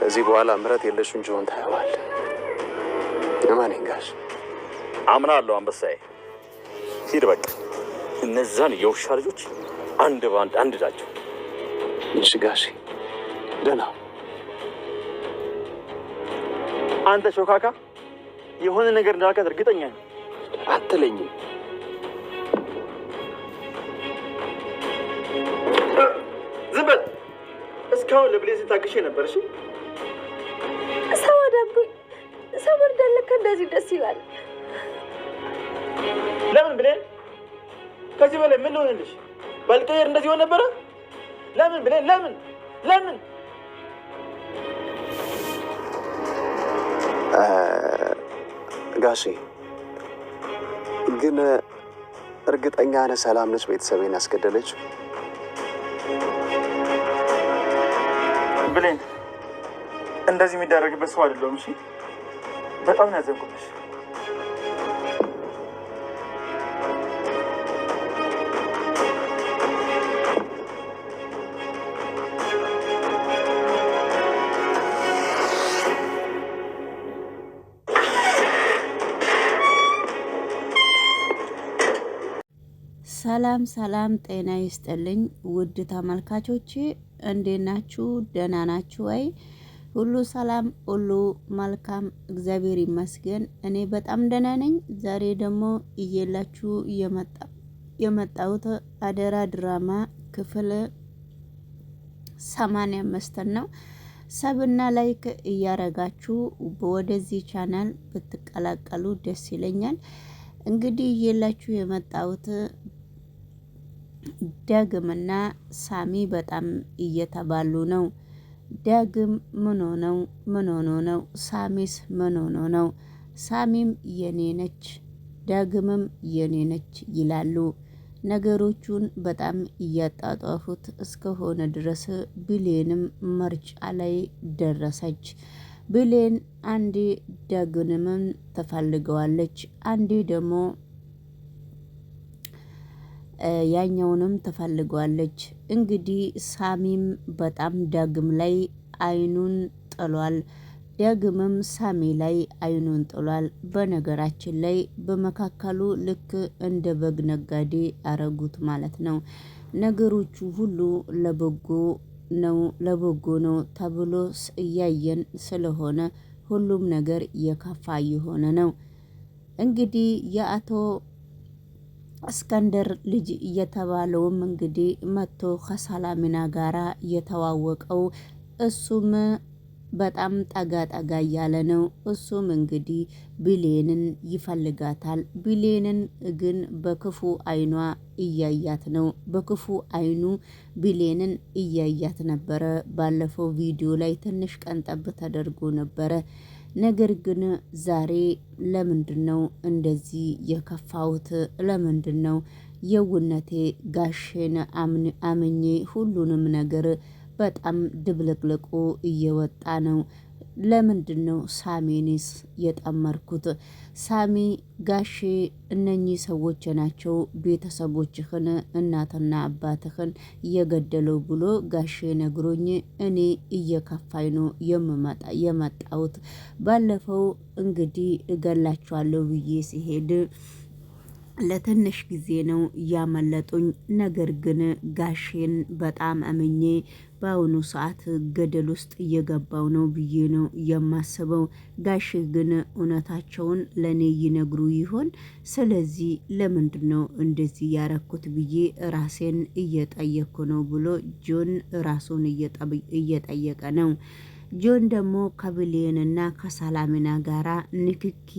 ከዚህ በኋላ ምረት የለሽም ጆን ታያዋል። ለማንኛውም ጋሽ አምናለሁ አንበሳዬ። ሂድ በቃ እነዛን የውሻ ልጆች አንድ ባንድ አንድዳቸው። እሺ ጋሽ ደህና። አንተ ሾካካ የሆነ ነገር እንዳልካት እርግጠኛ ነኝ። አትለኝም። ዝም በል። እስካሁን ለብሌዝ ታግሼ ነበር። እሺ ሰው አዳብኩኝ። ሰው በርዳለከ እንደዚህ ደስ ይላል። ለምን ብሌን? ከዚህ በላይ ምን ልሆንልሽ? ባልቀየር እንደዚህ ሆነ ነበረ? ለምን ብሌን? ለምን? ጋሼ ግን እርግጠኛ ነህ ሰላም ነች ቤተሰቤን ያስገደለች? ብሌን እንደዚህ የሚደረግበት ሰው አይደለሁም። እሺ በጣም ነው ያዘንኩብሽ። ሰላም ጤና ይስጥልኝ ውድ ተመልካቾቼ፣ እንዴት ናችሁ? ደህና ናችሁ ወይ? ሁሉ ሰላም፣ ሁሉ መልካም፣ እግዚአብሔር ይመስገን። እኔ በጣም ደህና ነኝ። ዛሬ ደግሞ እየላችሁ የመጣሁት አደራ ድራማ ክፍል 85 ነው። ሰብና ላይክ እያረጋችሁ ወደዚህ ቻናል ብትቀላቀሉ ደስ ይለኛል። እንግዲህ እየላችሁ የመጣሁት ዳግምና ሳሚ በጣም እየተባሉ ነው። ዳግም ምን ሆኖ ነው? ሳሚስ ምን ሆኖ ነው? ሳሚም የኔ ነች ዳግምም የኔ ነች ይላሉ። ነገሮቹን በጣም እያጣጣፉት እስከሆነ ድረስ ብሌንም ምርጫ ላይ ደረሰች። ብሌን አንዴ ዳግምንም ትፈልገዋለች፣ አንዴ ደግሞ ያኛውንም ትፈልገዋለች። እንግዲህ ሳሚም በጣም ዳግም ላይ አይኑን ጥሏል፣ ዳግምም ሳሚ ላይ አይኑን ጥሏል። በነገራችን ላይ በመካከሉ ልክ እንደ በግ ነጋዴ አረጉት ማለት ነው። ነገሮቹ ሁሉ ለበጎ ነው ተብሎ እያየን ስለሆነ ሁሉም ነገር የከፋ የሆነ ነው። እንግዲህ የአቶ እስከንደር ልጅ እየተባለውም እንግዲህ መጥቶ ከሰላሚና ጋራ የተዋወቀው እሱም በጣም ጠጋ እያለ ነው። እሱም እንግዲህ ብሌንን ይፈልጋታል። ብሌንን ግን በክፉ አይኗ እያያት ነው። በክፉ አይኑ ብሌንን እያያት ነበረ። ባለፈው ቪዲዮ ላይ ትንሽ ቀንጠብ ተደርጎ ነበረ። ነገር ግን ዛሬ ለምንድነው እንደዚህ የከፋውት? ለምንድነው የውነቴ ጋሼን አምኜ ሁሉንም ነገር በጣም ድብልቅልቁ እየወጣ ነው? ለምንድነው ሳሚንስ የጠመርኩት? ሳሚ ጋሼ እነኚህ ሰዎች ናቸው ቤተሰቦችህን እናትና አባትህን እየገደለው ብሎ ጋሼ ነግሮኝ እኔ እየከፋኝ ነው የመጣሁት። ባለፈው እንግዲህ እገላቸዋለሁ ብዬ ሲሄድ ለትንሽ ጊዜ ነው ያመለጡኝ። ነገር ግን ጋሼን በጣም አምኜ በአሁኑ ሰዓት ገደል ውስጥ እየገባው ነው ብዬ ነው የማስበው። ጋሼ ግን እውነታቸውን ለኔ ይነግሩ ይሆን? ስለዚህ ለምንድነው እንደዚህ ያረኩት ብዬ ራሴን እየጠየቅኩ ነው ብሎ ጆን ራሱን እየጠየቀ ነው። ጆን ደግሞ ከብሌንና ከሰላሚና ጋራ ንክኪ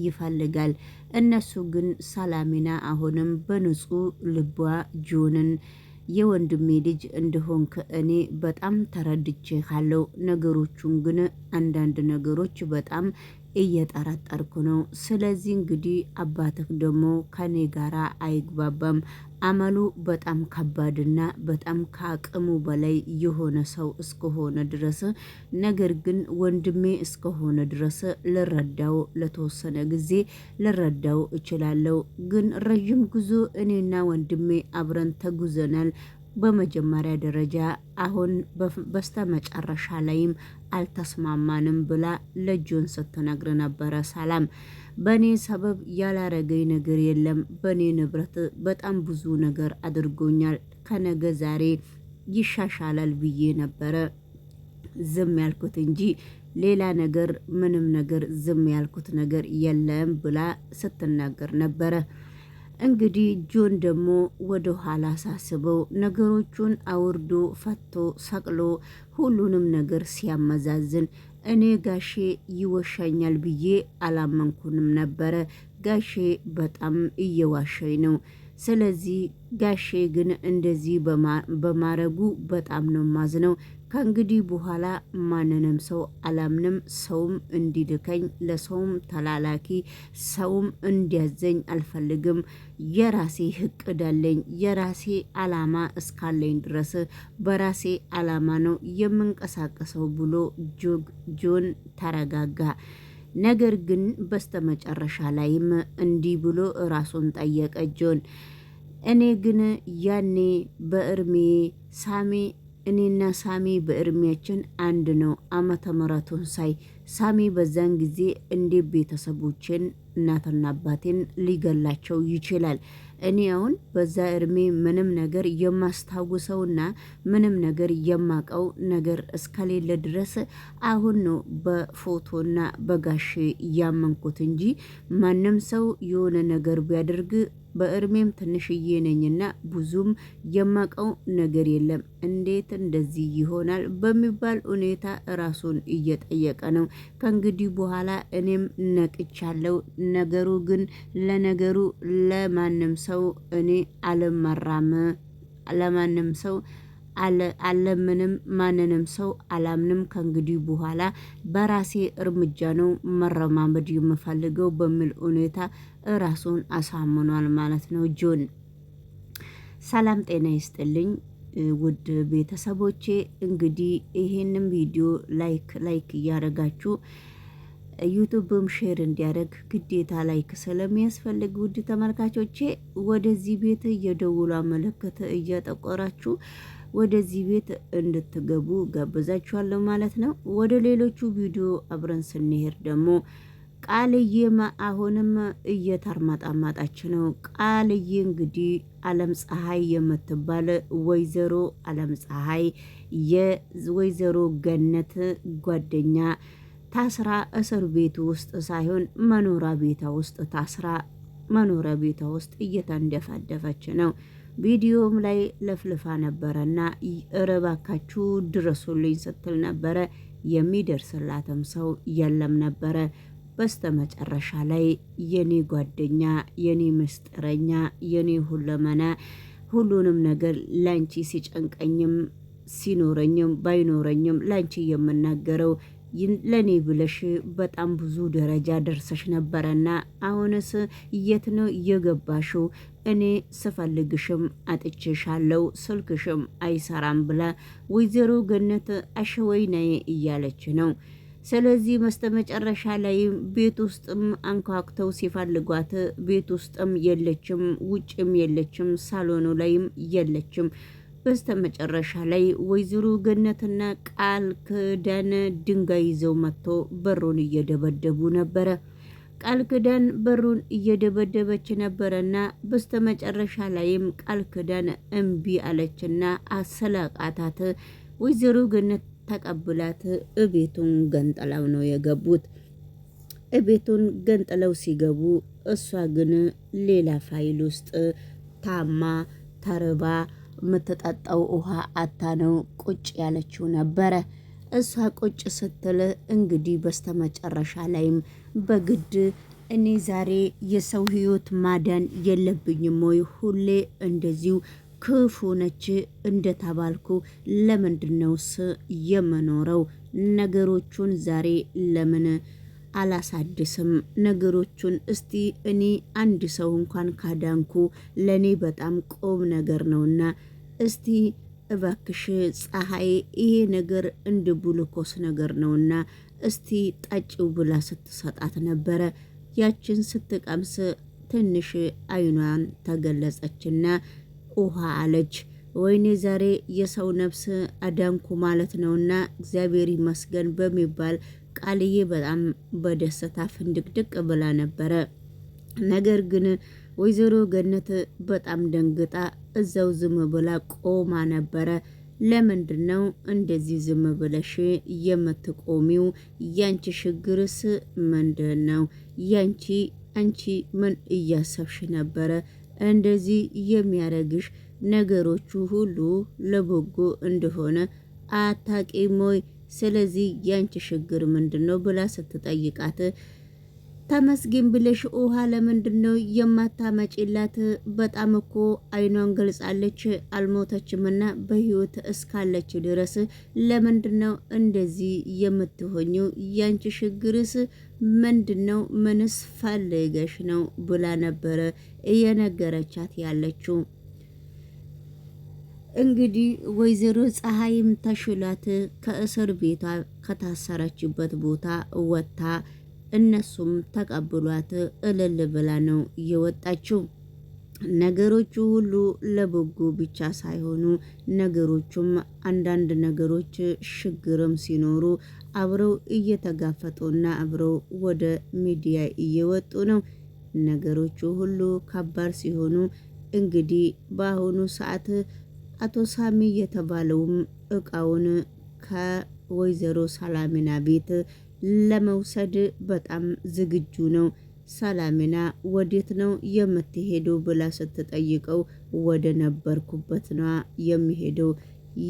ይፈልጋል። እነሱ ግን ሰላሚና አሁንም በንጹህ ልቧ ጆንን የወንድሜ ልጅ እንደሆንክ እኔ በጣም ተረድቼ ካለው ነገሮቹን ግን አንዳንድ ነገሮች በጣም እየጠረጠርኩ ነው። ስለዚህ እንግዲህ አባትህ ደግሞ ከኔ ጋራ አይግባባም። አመሉ በጣም ከባድና በጣም ከአቅሙ በላይ የሆነ ሰው እስከሆነ ድረስ ነገር ግን ወንድሜ እስከሆነ ድረስ ልረዳው ለተወሰነ ጊዜ ልረዳው እችላለሁ። ግን ረዥም ጉዞ እኔና ወንድሜ አብረን ተጉዘናል። በመጀመሪያ ደረጃ አሁን በስተ መጨረሻ ላይም አልተስማማንም ብላ ለጆን ስትነግር ነበረ ሰላም። በእኔ ሰበብ ያላረገኝ ነገር የለም። በእኔ ንብረት በጣም ብዙ ነገር አድርጎኛል። ከነገ ዛሬ ይሻሻላል ብዬ ነበረ ዝም ያልኩት እንጂ ሌላ ነገር ምንም ነገር ዝም ያልኩት ነገር የለም ብላ ስትናገር ነበረ። እንግዲህ ጆን ደግሞ ወደ ኋላ ሳስበው ነገሮቹን አውርዶ ፈቶ ሰቅሎ ሁሉንም ነገር ሲያመዛዝን እኔ ጋሼ ይወሻኛል ብዬ አላመንኩንም ነበረ። ጋሼ በጣም እየዋሸኝ ነው። ስለዚህ ጋሼ ግን እንደዚህ በማረጉ በጣም ነው ማዝነው። ከእንግዲህ በኋላ ማንንም ሰው አላምንም። ሰውም እንዲልከኝ ለሰውም ተላላኪ ሰውም እንዲያዘኝ አልፈልግም። የራሴ እቅድ አለኝ። የራሴ አላማ እስካለኝ ድረስ በራሴ አላማ ነው የምንቀሳቀሰው ብሎ ጆን ተረጋጋ። ነገር ግን በስተመጨረሻ ላይም እንዲህ ብሎ ራሱን ጠየቀ ጆን። እኔ ግን ያኔ በእርሜ እኔና ሳሚ በእድሜያችን አንድ ነው። ዓመተ ምሕረቱን ሳይ ሳሚ በዛን ጊዜ እንዴት ቤተሰቦችን እናትና አባቴን ሊገላቸው ይችላል? እኔ አሁን በዛ እድሜ ምንም ነገር የማስታውሰውና ምንም ነገር የማቀው ነገር እስከሌለ ድረስ አሁን ነው በፎቶና በጋሼ እያመንኩት እንጂ ማንም ሰው የሆነ ነገር ቢያደርግ በእድሜም ትንሽዬ ነኝና ብዙም የማቀው ነገር የለም። እንዴት እንደዚህ ይሆናል በሚባል ሁኔታ ራሱን እየጠየቀ ነው። ከእንግዲህ በኋላ እኔም ነቅቻለሁ። ነገሩ ግን ለነገሩ ለማንም ሰው እኔ አልመራም። ለማንም ሰው አለምንም ማንንም ሰው አላምንም። ከእንግዲህ በኋላ በራሴ እርምጃ ነው መረማመድ የምፈልገው በሚል ሁኔታ ራሱን አሳምኗል ማለት ነው ጆን። ሰላም ጤና ይስጥልኝ ውድ ቤተሰቦቼ። እንግዲህ ይሄንን ቪዲዮ ላይክ እያደረጋችሁ ዩቱብም ሼር እንዲያደርግ ግዴታ ላይክ ስለሚያስፈልግ ውድ ተመልካቾቼ ወደዚህ ቤት የደውሏ ምልክት እያጠቆራችሁ ወደዚህ ቤት እንድትገቡ ጋብዛችኋለሁ ማለት ነው። ወደ ሌሎቹ ቪዲዮ አብረን ስንሄድ ደግሞ ቃልዬም አሁንም እየተርማጣማጣች ነው። ቃልዬ እንግዲህ አለም ፀሐይ የምትባል ወይዘሮ አለም ፀሐይ የወይዘሮ ገነት ጓደኛ ታስራ እስር ቤት ውስጥ ሳይሆን መኖሪያ ቤቷ ውስጥ ታስራ መኖሪያ ቤቷ ውስጥ እየተንደፋደፈች ነው። ቪዲዮም ላይ ለፍልፋ ነበረና እባካችሁ ድረሱልኝ ስትል ነበረ። የሚደርስላትም ሰው የለም ነበረ። በስተመጨረሻ ላይ የኔ ጓደኛ፣ የኔ ምስጢረኛ፣ የኔ ሁለመና ሁሉንም ነገር ላንቺ ሲጨንቀኝም ሲኖረኝም ባይኖረኝም ላንቺ የምናገረው ለኔ ብለሽ በጣም ብዙ ደረጃ ደርሰሽ ነበረና አሁንስ የት ነው የገባሽው? እኔ ስፈልግሽም አጥቼሻለሁ፣ ስልክሽም አይሰራም ብላ ወይዘሮ ገነት አሸወይናዬ እያለች ነው። ስለዚህ መስተመጨረሻ ላይ ቤት ውስጥም አንኳኩተው ሲፈልጓት ቤት ውስጥም የለችም፣ ውጭም የለችም፣ ሳሎኑ ላይም የለችም። በስተመጨረሻ ላይ ወይዘሮ ገነትና ቃል ክዳን ድንጋይ ይዘው መጥቶ በሩን እየደበደቡ ነበረ። ቃል ክዳን በሩን እየደበደበች ነበረና በስተመጨረሻ ላይም ቃል ክዳን እምቢ አለችና አሰላቃታት። ወይዘሮ ገነት ተቀብላት እቤቱን ገንጥለው ነው የገቡት። እቤቱን ገንጥለው ሲገቡ እሷ ግን ሌላ ፋይል ውስጥ ታማ ተርባ የምትጠጣው ውሃ አታ ነው ቁጭ ያለችው ነበረ። እሷ ቁጭ ስትል እንግዲህ በስተመጨረሻ ላይም በግድ እኔ ዛሬ የሰው ህይወት ማዳን የለብኝም ወይ? ሁሌ እንደዚሁ ክፉ ነች እንደተባልኩ ለምንድነውስ የምኖረው? ነገሮቹን ዛሬ ለምን አላሳድስም? ነገሮቹን እስቲ እኔ አንድ ሰው እንኳን ካዳንኩ ለኔ በጣም ቁም ነገር ነውና እስቲ እባክሽ ፀሐይ ይሄ ነገር እንደ ብሉኮስ ነገር ነውና እስቲ ጠጪው ብላ ስትሰጣት ነበረ። ያችን ስትቀምስ ትንሽ አይኗን ተገለጸችና ውሃ አለች። ወይኔ ዛሬ የሰው ነፍስ አዳንኩ ማለት ነውና እግዚአብሔር ይመስገን በሚባል ቃልዬ በጣም በደስታ ፍንድቅድቅ ብላ ነበረ። ነገር ግን ወይዘሮ ገነት በጣም ደንግጣ እዛው ዝም ብላ ቆማ ነበረ። ለምንድነው እንደዚህ ዝም ብለሽ የምትቆሚው? ያንቺ ችግርስ ምንድነው? አንቺ ምን እያሰብሽ ነበረ? እንደዚህ የሚያረግሽ ነገሮቹ ሁሉ ለበጎ እንደሆነ አታቂም ወይ? ስለዚህ ያንቺ ችግር ምንድነው ብላ ስትጠይቃት ተመስገን ብለሽ ውሃ ለምንድነው የማታመጪላት? በጣም እኮ አይኗን ገልጻለች አልሞተችምና በህይወት እስካለች ድረስ ለምንድነው እንደዚህ የምትሆኚው? ያንቺ ችግርስ ምንድነው? ምንስ ፈልገሽ ነው ብላ ነበረ እየነገረቻት ያለችው። እንግዲህ ወይዘሮ ፀሐይም ተሽላት ከእስር ቤቷ ከታሰረችበት ቦታ ወጥታ እነሱም ተቀብሏት እልል ብላ ነው የወጣችው። ነገሮቹ ሁሉ ለበጎ ብቻ ሳይሆኑ ነገሮቹም አንዳንድ ነገሮች ችግርም ሲኖሩ አብረው እየተጋፈጡና አብረው ወደ ሚዲያ እየወጡ ነው። ነገሮቹ ሁሉ ከባድ ሲሆኑ እንግዲህ በአሁኑ ሰዓት አቶ ሳሚ የተባለውም እቃውን ከወይዘሮ ሰላሚና ቤት ለመውሰድ በጣም ዝግጁ ነው። ሰላሚና ወዴት ነው የምትሄደው ብላ ስትጠይቀው ወደ ነበርኩበት ነው የሚሄደው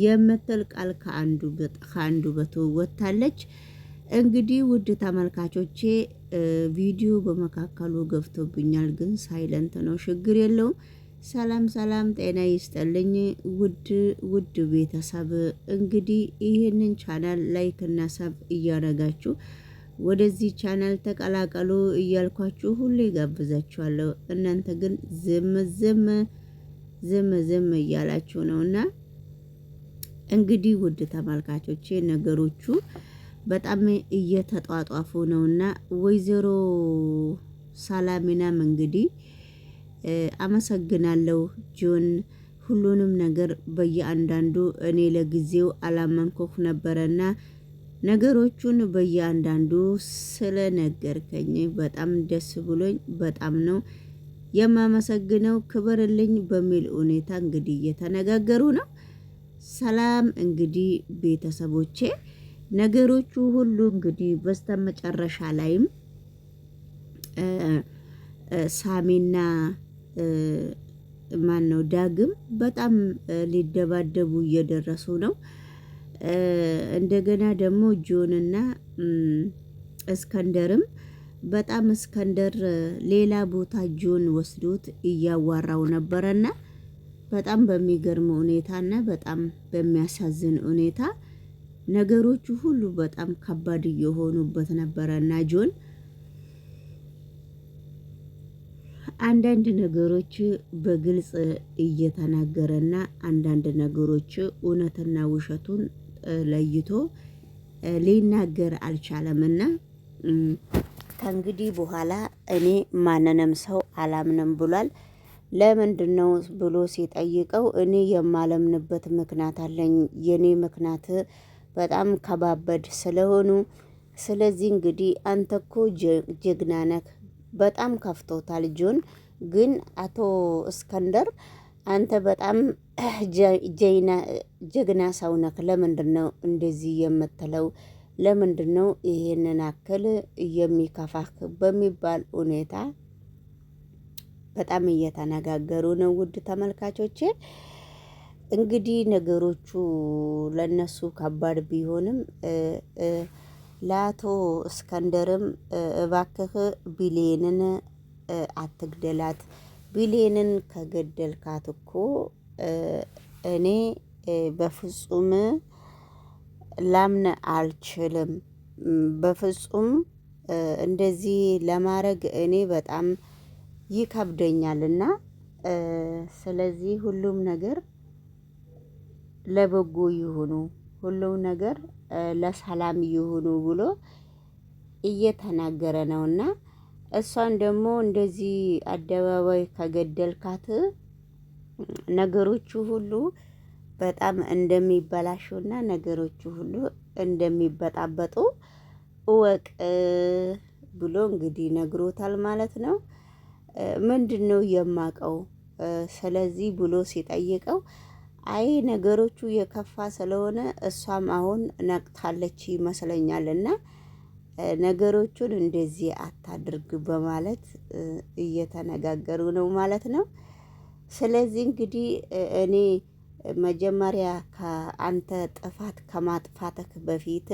የምትል ቃል ከአንዱ በቱ ወጥታለች። እንግዲህ ውድ ተመልካቾቼ ቪዲዮ በመካከሉ ገብቶብኛል፣ ግን ሳይለንት ነው፣ ችግር የለውም። ሰላም ጤና ይስጥልኝ ውድ ቤተሰብ። እንግዲህ ይህንን ቻናል ላይክ እና ሰብ እያረጋችሁ ወደዚህ ቻናል ተቀላቀሉ እያልኳችሁ ሁሌ ጋብዛችኋለሁ። እናንተ ግን ዝም እያላችሁ ነውና እንግዲህ ውድ ተመልካቾቼ ነገሮቹ በጣም እየተጧጧፉ ነውና ወይዘሮ ሰላሚናም እንግዲህ አመሰግናለሁ ጆን፣ ሁሉንም ነገር በየአንዳንዱ እኔ ለጊዜው አላመንኩህ ነበረና ነገሮቹን በየአንዳንዱ ስለነገርከኝ በጣም ደስ ብሎኝ በጣም ነው የማመሰግነው፣ ክብርልኝ በሚል ሁኔታ እንግዲህ እየተነጋገሩ ነው። ሰላም እንግዲህ ቤተሰቦቼ ነገሮቹ ሁሉ እንግዲህ በስተመጨረሻ ላይም ሳሚና ማን ነው ዳግም በጣም ሊደባደቡ እየደረሱ ነው። እንደገና ደግሞ ጆንና እስከንደርም በጣም እስከንደር ሌላ ቦታ ጆን ወስዶት እያዋራው ነበረና በጣም በሚገርም ሁኔታና በጣም በሚያሳዝን ሁኔታ ነገሮቹ ሁሉ በጣም ከባድ እየሆኑበት ነበረና ጆን አንዳንድ ነገሮች በግልጽ እየተናገረና አንዳንድ ነገሮች እውነትና ውሸቱን ለይቶ ሊናገር አልቻለምና ከእንግዲህ በኋላ እኔ ማንንም ሰው አላምንም ብሏል። ለምንድነው ብሎ ሲጠይቀው እኔ የማለምንበት ምክንያት አለኝ። የኔ ምክንያት በጣም ከባበድ ስለሆኑ ስለዚህ እንግዲህ አንተ እኮ ጀግና ነህ። በጣም ከፍቶታል ጆን። ግን አቶ እስከንደር አንተ በጣም ጀግና ሰው ነህ። ለምንድነው እንደዚህ የምትለው? ለምንድነው ይሄንን አክል የሚከፋህ? በሚባል ሁኔታ በጣም እየተነጋገሩ ነው። ውድ ተመልካቾቼ እንግዲህ ነገሮቹ ለነሱ ከባድ ቢሆንም ለአቶ እስከንደርም እባክህ ቢሌንን አትግደላት፣ ቢሌንን ከገደልካት እኮ እኔ በፍጹም ላምን አልችልም። በፍጹም እንደዚህ ለማድረግ እኔ በጣም ይከብደኛልና ስለዚህ ሁሉም ነገር ለበጎ ይሁኑ፣ ሁሉም ነገር ለሰላም ይሁኑ ብሎ እየተናገረ ነውና እሷን ደግሞ እንደዚህ አደባባይ ከገደልካት ነገሮቹ ሁሉ በጣም እንደሚበላሹና ነገሮቹ ሁሉ እንደሚበጣበጡ እወቅ ብሎ እንግዲህ ነግሮታል ማለት ነው። ምንድን ነው የማቀው ስለዚህ ብሎ ሲጠይቀው አይ ነገሮቹ የከፋ ስለሆነ እሷም አሁን ነቅታለች ይመስለኛልና ነገሮቹን እንደዚህ አታድርግ በማለት እየተነጋገሩ ነው ማለት ነው። ስለዚህ እንግዲህ እኔ መጀመሪያ ከአንተ ጥፋት ከማጥፋትህ በፊት